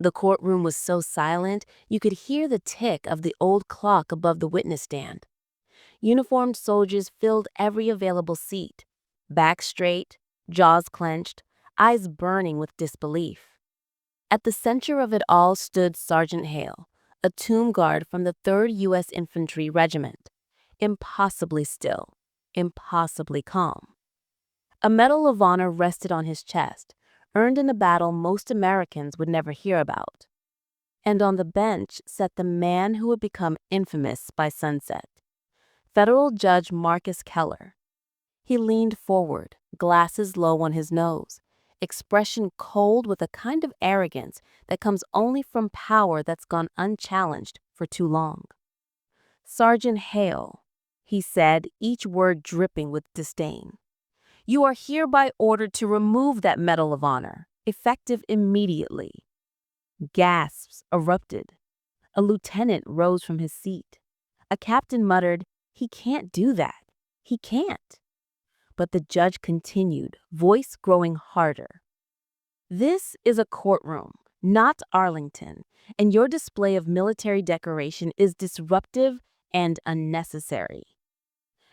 The courtroom was so silent you could hear the tick of the old clock above the witness stand. Uniformed soldiers filled every available seat, back straight, jaws clenched, eyes burning with disbelief. At the center of it all stood Sergeant Hale, a tomb guard from the 3rd U.S. Infantry Regiment, impossibly still, impossibly calm. A Medal of Honor rested on his chest, earned in a battle most Americans would never hear about. And on the bench sat the man who would become infamous by sunset, Federal Judge Marcus Keller. He leaned forward, glasses low on his nose, expression cold with a kind of arrogance that comes only from power that's gone unchallenged for too long. "Sergeant Hale," he said, each word dripping with disdain, "you are hereby ordered to remove that Medal of Honor, effective immediately." Gasps erupted. A lieutenant rose from his seat. A captain muttered, "He can't do that. He can't." But the judge continued, voice growing harder. "This is a courtroom, not Arlington, and your display of military decoration is disruptive and unnecessary."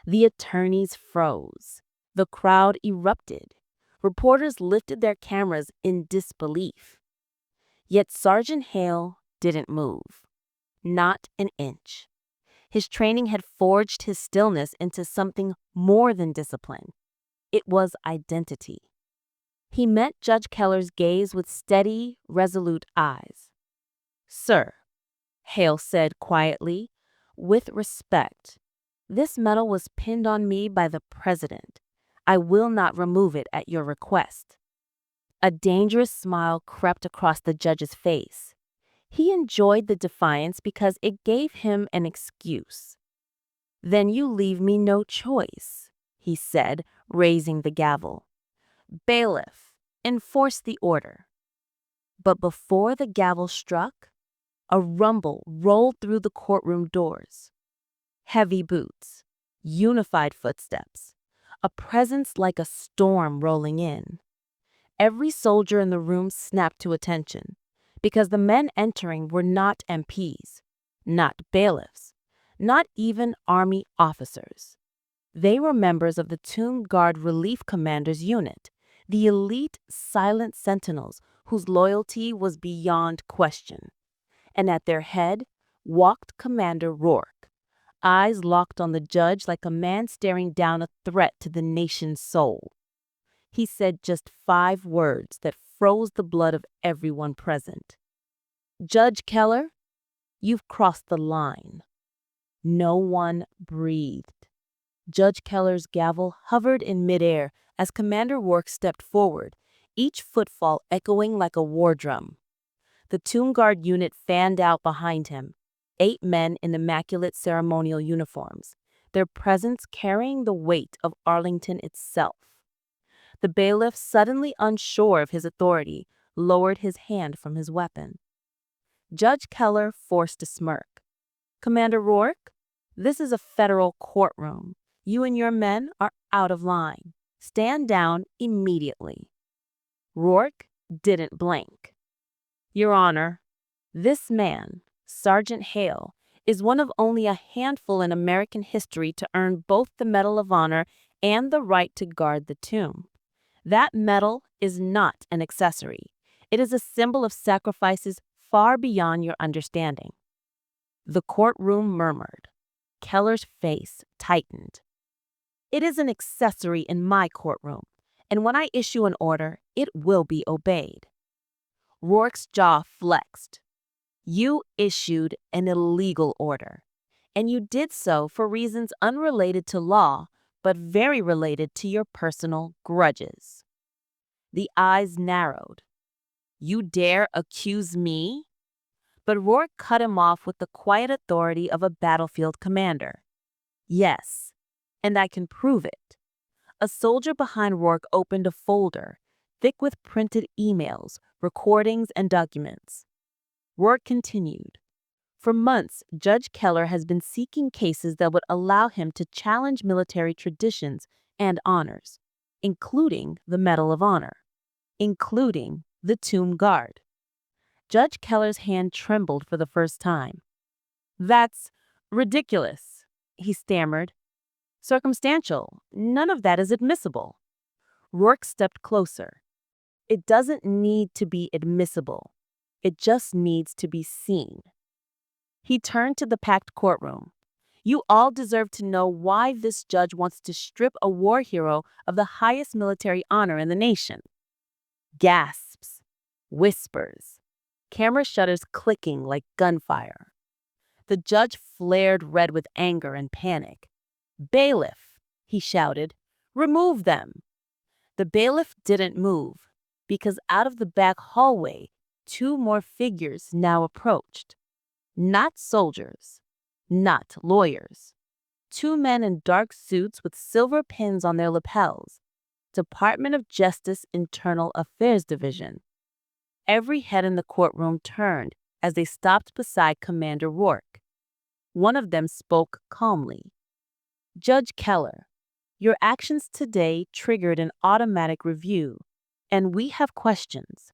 The attorneys froze. The crowd erupted. Reporters lifted their cameras in disbelief. Yet Sergeant Hale didn't move. Not an inch. His training had forged his stillness into something more than discipline. It was identity. He met Judge Keller's gaze with steady, resolute eyes. "Sir," Hale said quietly, "with respect, this medal was pinned on me by the President. I will not remove it at your request." A dangerous smile crept across the judge's face. He enjoyed the defiance because it gave him an excuse. "Then you leave me no choice," he said, raising the gavel. "Bailiff, enforce the order." But before the gavel struck, a rumble rolled through the courtroom doors. Heavy boots, unified footsteps, a presence like a storm rolling in. Every soldier in the room snapped to attention, because the men entering were not MPs, not bailiffs, not even Army officers. They were members of the Tomb Guard Relief Commander's unit, the elite silent sentinels whose loyalty was beyond question. And at their head walked Commander Rourke, eyes locked on the judge like a man staring down a threat to the nation's soul. He said just 5 words that froze the blood of everyone present. "Judge Keller, you've crossed the line." No one breathed. Judge Keller's gavel hovered in midair as Commander Rourke stepped forward, each footfall echoing like a war drum. The Tomb Guard unit fanned out behind him, 8 men in immaculate ceremonial uniforms, their presence carrying the weight of Arlington itself. The bailiff, suddenly unsure of his authority, lowered his hand from his weapon. Judge Keller forced a smirk. "Commander Rourke, this is a federal courtroom. You and your men are out of line. Stand down immediately." Rourke didn't blink. "Your Honor, this man, Sergeant Hale, is one of only a handful in American history to earn both the Medal of Honor and the right to guard the tomb. That medal is not an accessory. It is a symbol of sacrifices far beyond your understanding." The courtroom murmured. Keller's face tightened. "It is an accessory in my courtroom, and when I issue an order, it will be obeyed." Rourke's jaw flexed. "You issued an illegal order, and you did so for reasons unrelated to law, but very related to your personal grudges." The eyes narrowed. "You dare accuse me?" But Rourke cut him off with the quiet authority of a battlefield commander. "Yes, and I can prove it." A soldier behind Rourke opened a folder, thick with printed emails, recordings, and documents. Rourke continued. "For months, Judge Keller has been seeking cases that would allow him to challenge military traditions and honors, including the Medal of Honor, including the Tomb Guard. Judge Keller's hand trembled for the first time. "That's ridiculous," he stammered. "Circumstantial. None of that is admissible." Rourke stepped closer. "It doesn't need to be admissible. It just needs to be seen." He turned to the packed courtroom. "You all deserve to know why this judge wants to strip a war hero of the highest military honor in the nation." Gasps. Whispers. Camera shutters clicking like gunfire. The judge flared red with anger and panic. "Bailiff," he shouted, "remove them." The bailiff didn't move, because out of the back hallway, two more figures now approached. Not soldiers, not lawyers. Two men in dark suits with silver pins on their lapels. Department of Justice Internal Affairs Division. Every head in the courtroom turned as they stopped beside Commander Rourke. One of them spoke calmly. "Judge Keller, your actions today triggered an automatic review, and we have questions.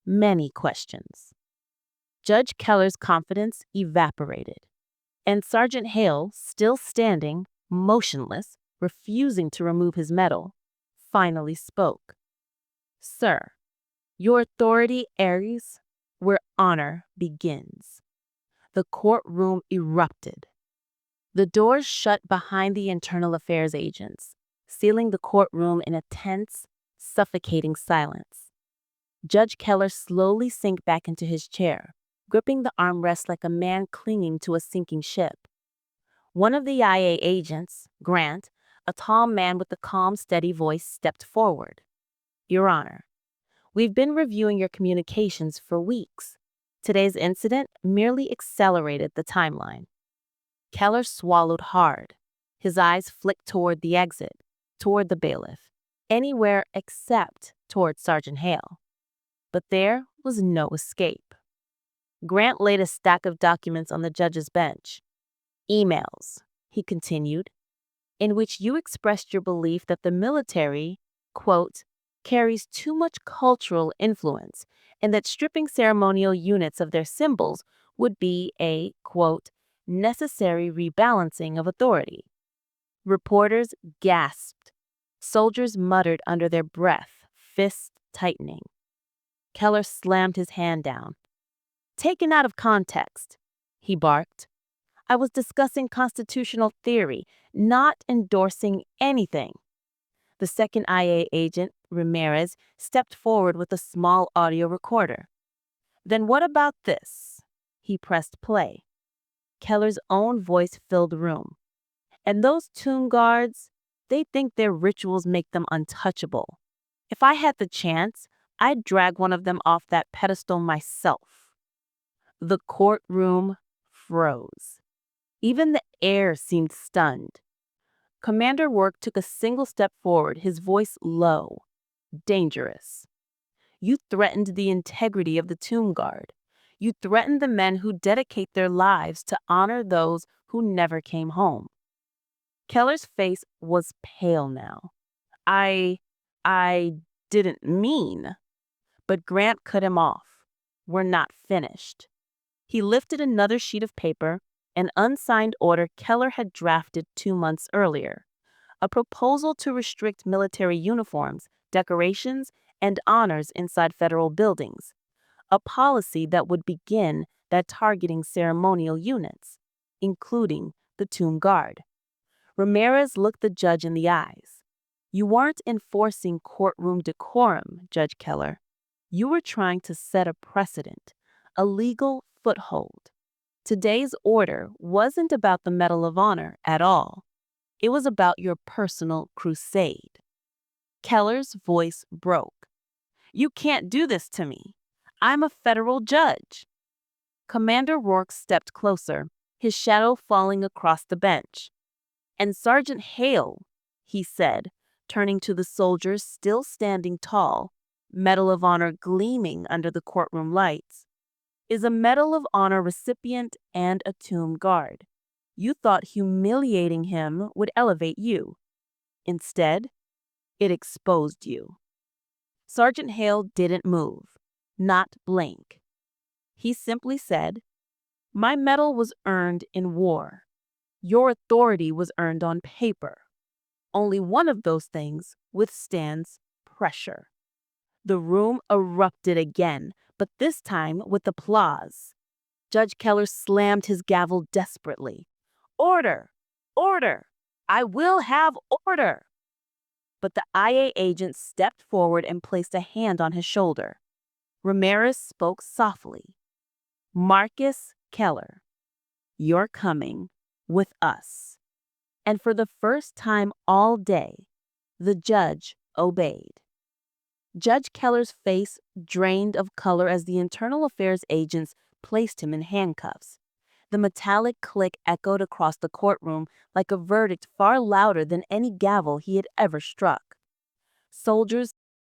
Many questions." Judge Keller's confidence evaporated, and Sergeant Hale, still standing, motionless, refusing to remove his medal, finally spoke. "Sir, your authority errs where honor begins." The courtroom erupted. The doors shut behind the internal affairs agents, sealing the courtroom in a tense, suffocating silence. Judge Keller slowly sank back into his chair, gripping the armrest like a man clinging to a sinking ship. One of the IA agents, Grant, a tall man with a calm, steady voice, stepped forward. "Your Honor, we've been reviewing your communications for weeks. Today's incident merely accelerated the timeline." Keller swallowed hard. His eyes flicked toward the exit, toward the bailiff, anywhere except toward Sergeant Hale. But there was no escape. Grant laid a stack of documents on the judge's bench. "Emails," he continued, "in which you expressed your belief that the military, quote, carries too much cultural influence and that stripping ceremonial units of their symbols would be a, quote, necessary rebalancing of authority." Reporters gasped. Soldiers muttered under their breath, fists tightening. Keller slammed his hand down. "Taken out of context," he barked. "I was discussing constitutional theory, not endorsing anything." The second IA agent, Ramirez, stepped forward with a small audio recorder. "Then what about this?" He pressed play. Keller's own voice filled the room. "And those tomb guards, they think their rituals make them untouchable. If I had the chance, I'd drag one of them off that pedestal myself." The courtroom froze. Even the air seemed stunned. Commander Rourke took a single step forward, his voice low. "Dangerous. You threatened the integrity of the tomb guard. You threatened the men who dedicate their lives to honor those who never came home." Keller's face was pale now. I didn't mean." But Grant cut him off. "We're not finished." He lifted another sheet of paper, an unsigned order Keller had drafted 2 months earlier, a proposal to restrict military uniforms, decorations, and honors inside federal buildings, a policy that would begin that targeting ceremonial units, including the tomb guard. Ramirez looked the judge in the eyes. "You weren't enforcing courtroom decorum, Judge Keller. You were trying to set a precedent, a legal foothold. Today's order wasn't about the Medal of Honor at all. It was about your personal crusade." Keller's voice broke. "You can't do this to me. I'm a federal judge." Commander Rourke stepped closer, his shadow falling across the bench. "And Sergeant Hale," he said, turning to the soldiers still standing tall, Medal of Honor gleaming under the courtroom lights, "is a Medal of Honor recipient and a tomb guard. You thought humiliating him would elevate you. Instead, it exposed you." Sergeant Hale didn't move, not blink. He simply said, "My medal was earned in war. Your authority was earned on paper. Only one of those things withstands pressure." The room erupted again, but this time with applause. Judge Keller slammed his gavel desperately. "Order! Order! I will have order!" But the IA agent stepped forward and placed a hand on his shoulder. Ramirez spoke softly. "Marcus Keller, you're coming with us." And for the first time all day, the judge obeyed. Judge Keller's face drained of color as the internal affairs agents placed him in handcuffs. The metallic click echoed across the courtroom like a verdict far louder than any gavel he had ever struck. Soldiers